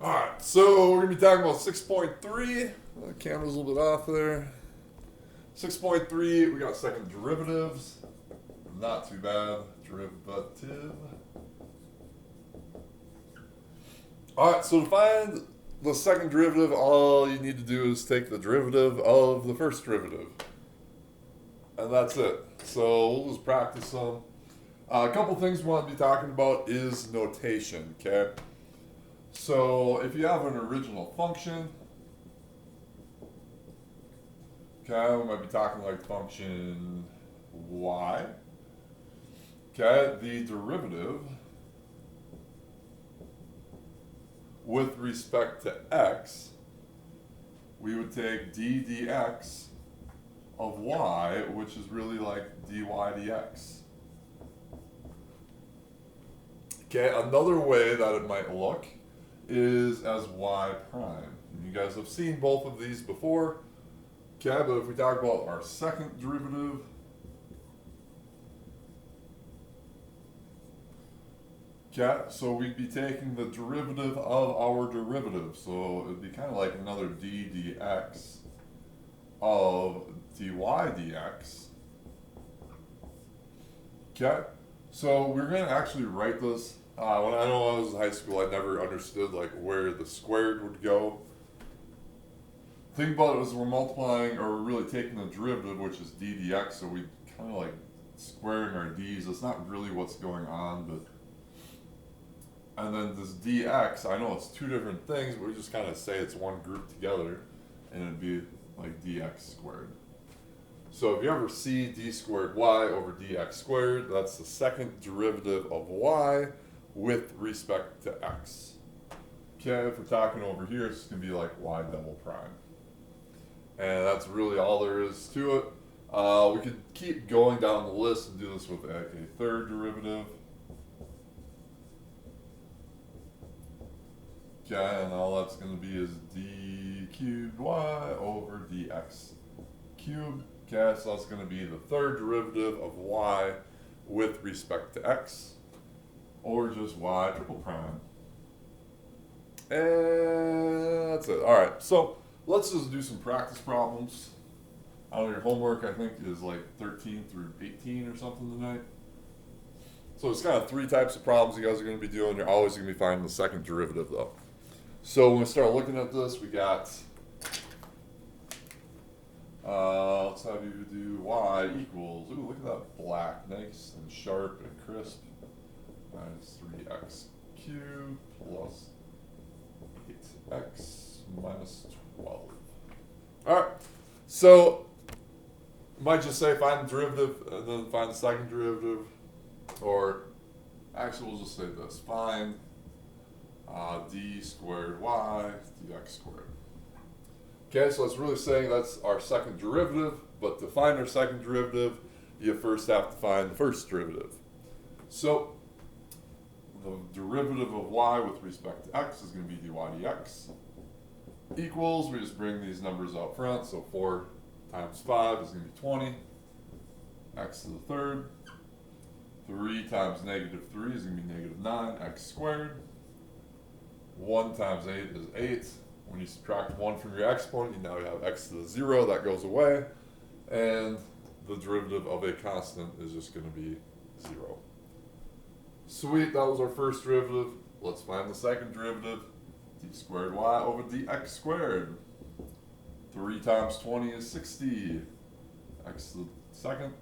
Alright, so we're going to be talking about 6.3. The camera's a little bit off there. 6.3, we got second derivatives. Not too bad. Derivative. Alright, so to find the second derivative, all you need to do is take the derivative of the first derivative. And that's it. So we'll just practice some. A couple things we want to be talking about is notation, okay? So if you have an original function, okay, we might be talking like function y. Okay, the derivative with respect to x, we would take d dx of y, which is really like dy dx. Okay, another way that it might look is as y prime. And you guys have seen both of these before. Okay, but if we talk about our second derivative, okay, so we'd be taking the derivative of our derivative. So it'd be kind of like another d dx of dy dx. Okay, so we're going to actually write this. When I was in high school, I never understood like where the squared would go. Think about it as we're multiplying, or we're really taking the derivative, which is d dx, so we kind of like squaring our d's. That's not really what's going on, but... And then this dx, I know it's two different things, but we just kind of say it's one group together, and it'd be like dx squared. So if you ever see d squared y over dx squared, that's the second derivative of y with respect to x. Okay, if we're talking over here, it's going to be like y double prime. And that's really all there is to it. We could keep going down the list and do this with a third derivative. Okay, and all that's going to be is d cubed y over dx cubed. Okay, so that's going to be the third derivative of y with respect to x, or just y triple prime. And that's it. All right, so let's just do some practice problems. I don't know, your homework, I think, is like 13 through 18 or something tonight. So it's kind of three types of problems you guys are going to be doing. You're always going to be finding the second derivative, though. So when we start looking at this, we got... let's have you do y equals, ooh, look at that black, nice and sharp and crisp, minus 3x cubed plus 8x minus 12. Alright, so might just say find the derivative and then find the second derivative, or actually we'll just say this, find d squared y dx squared. Okay, so it's really saying that's our second derivative, but to find our second derivative, you first have to find the first derivative. So, the derivative of y with respect to x is going to be dy dx equals, we just bring these numbers out front, so 4 times 5 is going to be 20, x to the third, 3 times negative 3 is going to be negative 9, x squared, 1 times 8 is 8. When you subtract 1 from your exponent, you now have x to the 0, that goes away, and the derivative of a constant is just going to be 0. Sweet, that was our first derivative. Let's find the second derivative, d squared y over dx squared. 3 times 20 is 60, x to the second.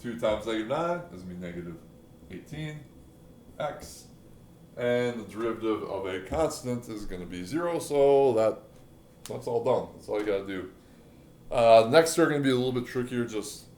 2 times negative 9 is going to be negative 18, x. And the derivative of a constant is going to be 0, so that's all done. That's all you got to do. Next are going to be a little bit trickier, just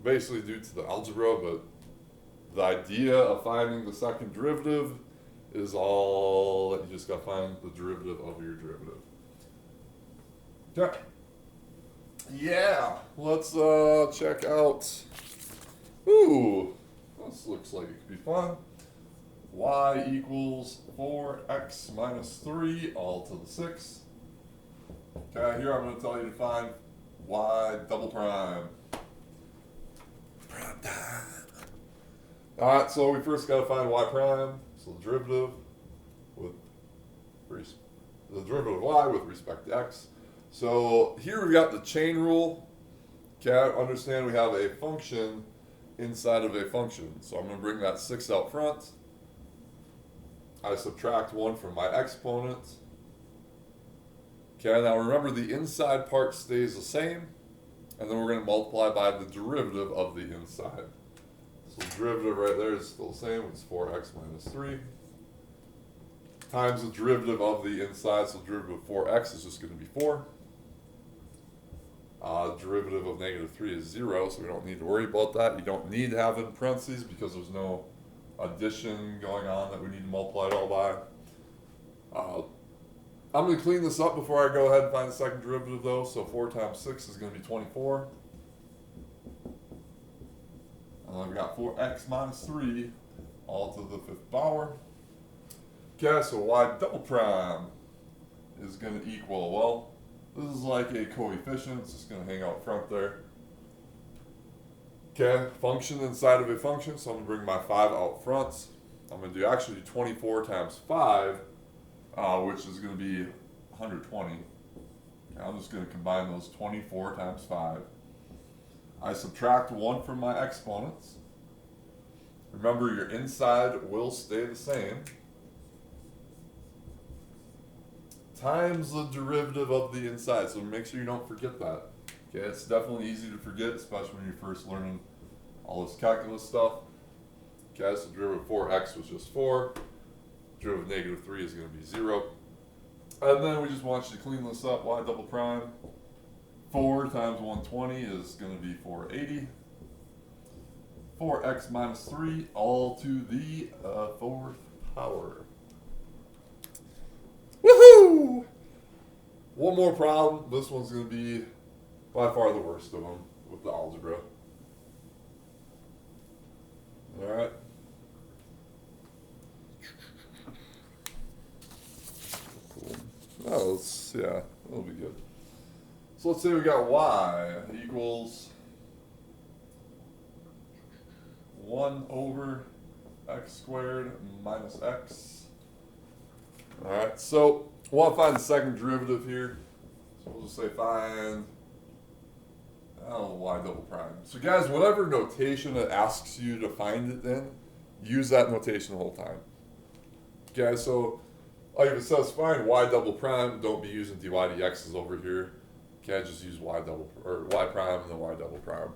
basically due to the algebra, but the idea of finding the second derivative is all that you just got to find the derivative of your derivative. Okay. Yeah, let's check out. Ooh, this looks like it could be fun. Y equals 4x minus 3 all to the 6. Okay, here I'm going to tell you to find y double prime. Prime time. Alright, so we first got to find y prime, so the derivative with respect derivative of y with respect to x. So here we've got the chain rule. Okay, understand we have a function inside of a function. So I'm going to bring that 6 out front. I subtract 1 from my exponent. Okay, now remember the inside part stays the same, and then we're going to multiply by the derivative of the inside. So the derivative right there is still the same, it's 4x minus 3, times the derivative of the inside, so the derivative of 4x is just going to be 4. Derivative of negative 3 is 0, so we don't need to worry about that. You don't need to have it in parentheses because there's no addition going on that we need to multiply it all by. I'm going to clean this up before I go ahead and find the second derivative though. So 4 times 6 is going to be 24. We got 4x minus 3 all to the 5th power. Okay, so y double prime is going to equal, well, this is like a coefficient. It's just going to hang out front there. Okay, function inside of a function, so I'm going to bring my 5 out front. I'm going to do actually 24 times 5, which is going to be 120. Okay, I'm just going to combine those 24 times 5. I subtract 1 from my exponents. Remember, your inside will stay the same. Times the derivative of the inside, so make sure you don't forget that. Okay, it's definitely easy to forget, especially when you're first learning all this calculus stuff. Okay, so the derivative of 4x was just 4. Derivative of negative 3 is going to be 0. And then we just want you to clean this up. Y double prime. 4 times 120 is going to be 480. 4x minus 3 all to the 4th power. Woohoo! One more problem. This one's going to be by far the worst of them with the algebra. Alright. Cool. Oh, that'll be good. So let's say we got y equals 1 over x squared minus x. Alright, so we want to find the second derivative here. So we'll just say find y double prime. So guys, whatever notation it asks you to find it in, use that notation the whole time. Okay, so like if it says find y double prime, don't be using dy dx's over here. Okay, just use y prime and then y double prime.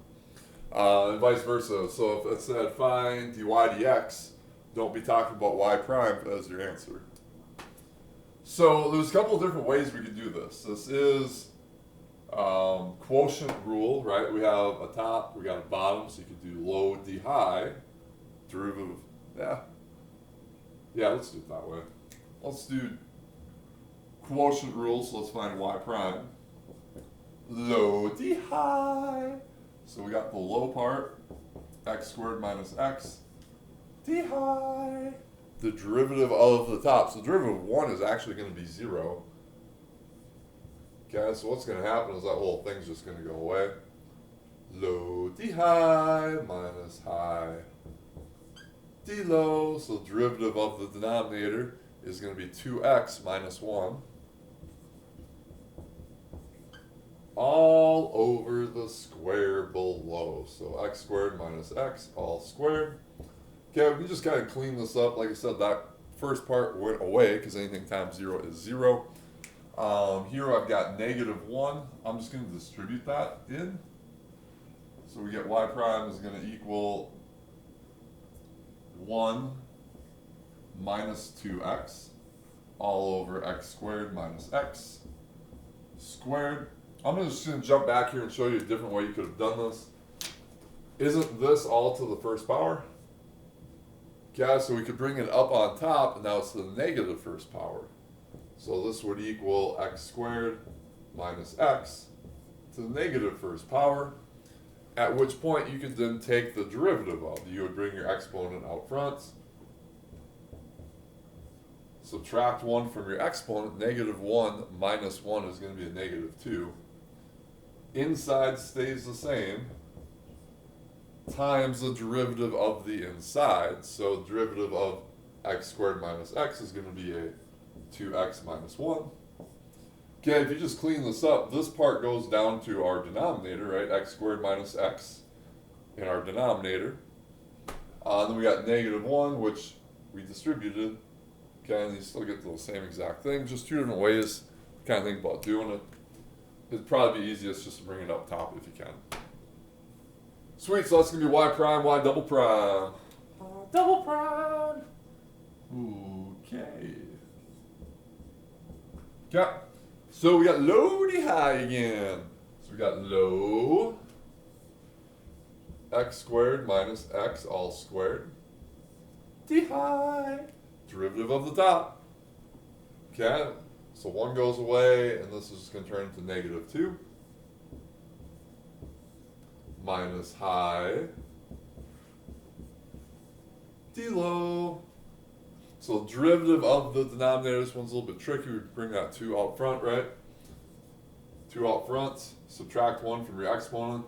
And vice versa. So if it said find dy dx, don't be talking about y prime as your answer. So there's a couple of different ways we could do this. This is quotient rule, right? We have a top, we got a bottom, so you could do low d high, derivative, yeah, let's do it that way. Let's do quotient rule, so let's find y prime. Low d high. So we got the low part, x squared minus x, d high. The derivative of the top. So the derivative of 1 is actually going to be 0. Okay, so what's going to happen is that whole thing's just going to go away. Low d high minus high d low. So the derivative of the denominator is going to be 2x minus 1. All over the square below. So x squared minus x all squared. Okay, we can just kind of clean this up. Like I said, that first part went away because anything times 0 is 0. Here I've got negative 1. I'm just going to distribute that in. So we get y prime is going to equal 1 minus 2x all over x squared minus x squared. I'm just going to jump back here and show you a different way you could have done this. Isn't this all to the first power? Okay, so we could bring it up on top, and now it's to the negative first power. So this would equal x squared minus x to the negative first power, at which point you could then take the derivative of. You would bring your exponent out front, subtract 1 from your exponent, negative 1 minus 1 is going to be a negative 2. Inside stays the same, times the derivative of the inside. So the derivative of x squared minus x is going to be a 2x minus 1. Okay, if you just clean this up, this part goes down to our denominator, right? X squared minus x in our denominator. Then we got negative 1, which we distributed. Okay, and you still get the same exact thing, just two different ways to kind of think about doing it. It'd probably be easiest just to bring it up top if you can. Sweet, so that's going to be y prime, y double prime. Double prime! Okay. Okay. So we got low d high again. So we got low x squared minus x all squared d high. Derivative of the top. Okay. So 1 goes away, and this is just going to turn into negative 2. Minus high d low. So derivative of the denominator, this one's a little bit tricky. We bring that 2 out front, right? 2 out front, subtract 1 from your exponent.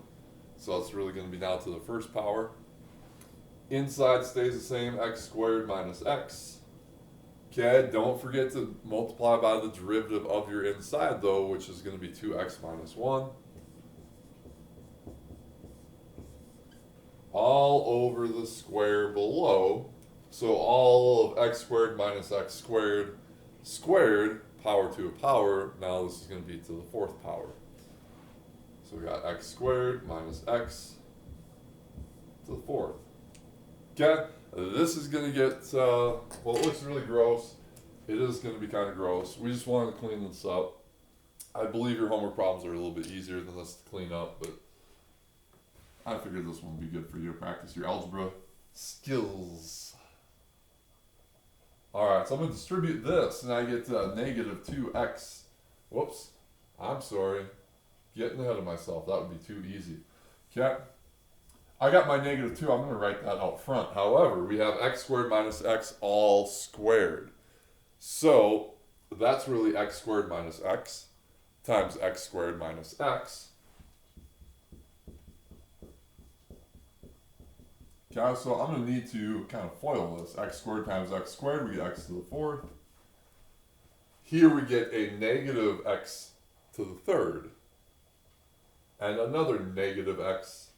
So that's really going to be now to the first power. Inside stays the same, x squared minus x. Okay, don't forget to multiply by the derivative of your inside though, which is going to be 2x minus 1. All over the square below. So all of x squared minus x squared squared, power to a power. Now this is going to be to the 4th power. So we got x squared minus x to the 4th. Okay, this is going to get, well, it looks really gross. It is going to be kind of gross. We just wanted to clean this up. I believe your homework problems are a little bit easier than this to clean up, but I figured this one would be good for you to practice your algebra skills. Alright, so I'm going to distribute this, and I get negative 2x. Whoops. I'm sorry. Getting ahead of myself. That would be too easy. Okay. I got my negative 2. I'm going to write that out front. However, we have x squared minus x all squared. So, that's really x squared minus x times x squared minus x. Okay, so I'm going to need to kind of FOIL this. X squared times x squared, we get x to the 4th. Here we get a negative x to the 3rd. And another negative x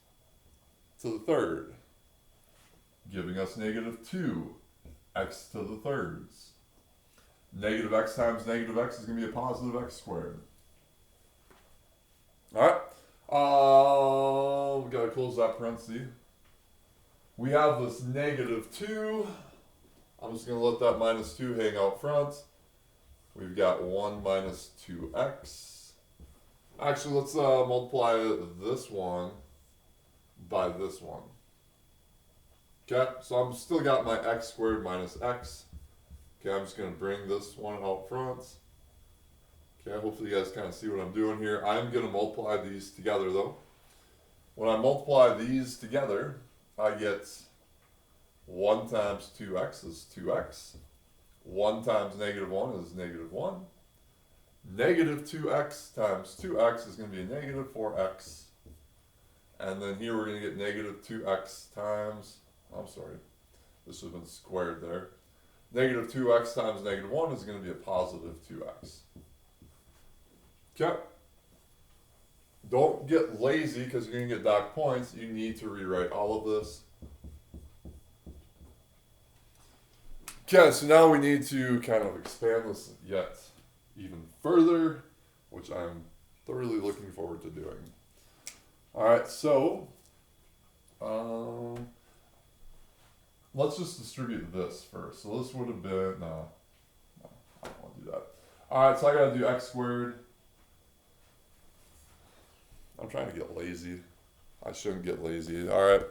to the 3rd. Giving us negative 2 x to the 3rds. Negative x times negative x is going to be a positive x squared. Alright. We got to close that parenthesis. We have this negative 2. I'm just going to let that minus 2 hang out front. We've got 1 minus 2x. Actually, let's multiply this one by this one. Okay, so I'm still got my x squared minus x. Okay, I'm just going to bring this one out front. Okay, hopefully you guys kind of see what I'm doing here. I'm going to multiply these together though. When I multiply these together, I get 1 times 2x is 2x. 1 times negative 1 is negative 1. Negative 2x times 2x is going to be a negative 4x. And then here we're going to get negative 2x times, I'm sorry, this would have been squared there. Negative 2x times negative 1 is going to be a positive 2x. Okay. Don't get lazy because you're going to get docked points. You need to rewrite all of this. Okay, so now we need to kind of expand this yet even further, which I'm thoroughly looking forward to doing. Alright, so let's just distribute this first. So this would have been, no, I don't want to do that. Alright, so I got to do x squared. I'm trying to get lazy. I shouldn't get lazy. Alright,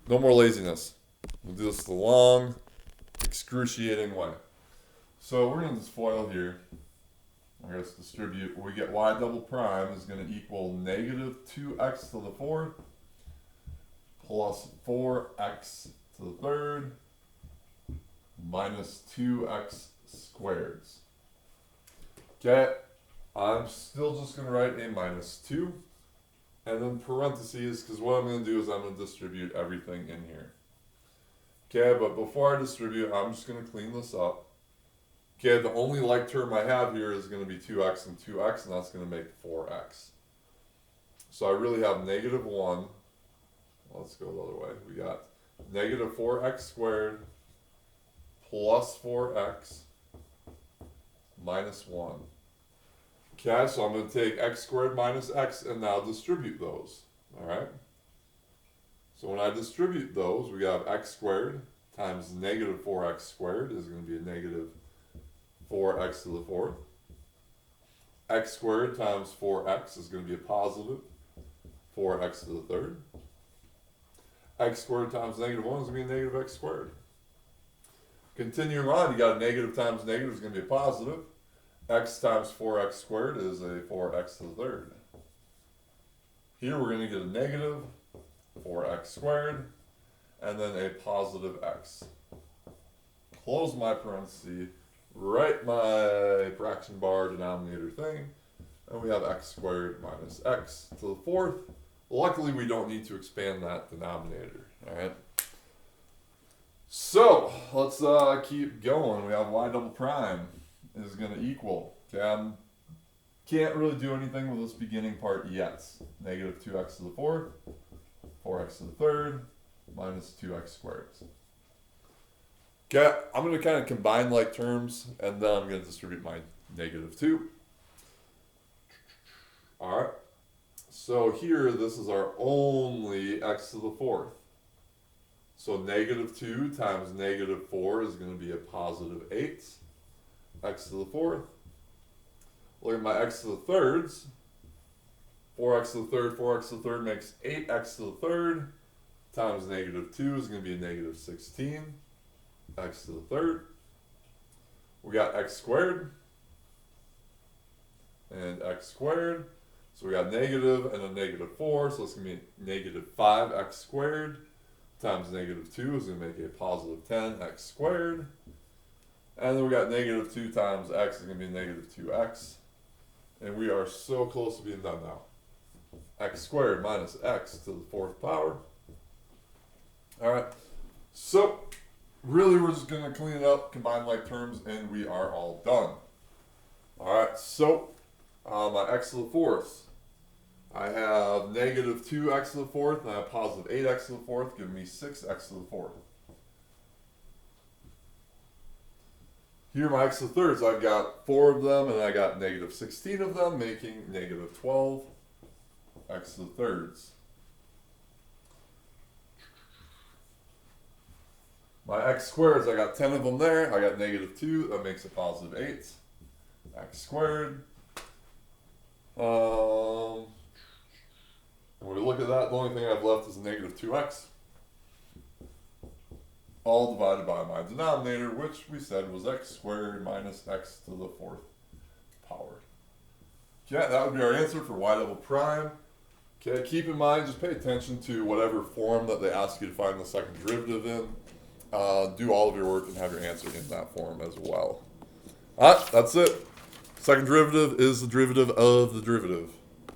no more laziness. We'll do this the long, excruciating way. So we're going to just FOIL here. I guess distribute. We get y double prime is going to equal negative 2x to the 4th plus 4x to the 3rd minus 2x squareds. Okay, I'm still just going to write a minus 2 and then parentheses, because what I'm going to do is I'm going to distribute everything in here. Okay, but before I distribute, I'm just going to clean this up. Okay, the only like term I have here is going to be 2x and 2x, and that's going to make 4x. So I really have negative 1. Let's go the other way. We got negative 4x squared plus 4x minus 1. Okay, so I'm going to take x squared minus x and now distribute those. Alright? So when I distribute those, we have x squared times negative 4x squared is going to be a negative 4x to the fourth. X squared times 4x is going to be a positive 4x to the third. X squared times negative 1 is going to be a negative x squared. Continuing on, you got a negative times negative is going to be a positive. X times 4x squared is a 4x to the third. Here we're going to get a negative 4x squared and then a positive x. Close my parenthesis, write my fraction bar denominator thing, and we have x squared minus x to the fourth. Luckily, we don't need to expand that denominator. All right. So let's keep going. We have y double prime is going to equal. Okay, I can't really do anything with this beginning part yet. Negative 2x to the fourth, 4x to the third, minus 2x squared. Okay, I'm going to kind of combine like terms, and then I'm going to distribute my negative 2. All right. So here, this is our only x to the fourth. So negative 2 times negative 4 is going to be a positive 8. X to the fourth. Look at my x to the thirds. 4x to the third, 4x to the third makes 8x to the third. Times negative 2 is going to be a negative 16. X to the third. We got x squared. And x squared. So we got negative and a negative 4. So it's going to be negative 5x squared. Times negative 2 is going to make a positive 10x squared. And then we got negative 2 times x is going to be negative 2x. And we are so close to being done now. X squared minus x to the fourth power. Alright, so really we're just going to clean it up, combine like terms, and we are all done. Alright, so my x to the fourth. I have negative 2x to the fourth, and I have positive 8x to the fourth, giving me 6x to the fourth. Here my x to the thirds, I've got 4 of them, and I got negative 16 of them, making negative 12 x to the thirds. My x squareds, I got 10 of them there, I got negative 2, that makes a positive 8. X squared. When we look at that, the only thing I've left is a negative 2x. All divided by my denominator, which we said was x squared minus x to the fourth power. Okay, that would be our answer for y double prime. Okay, keep in mind, just pay attention to whatever form that they ask you to find the second derivative in. Do all of your work and have your answer in that form as well. Alright, that's it. Second derivative is the derivative of the derivative.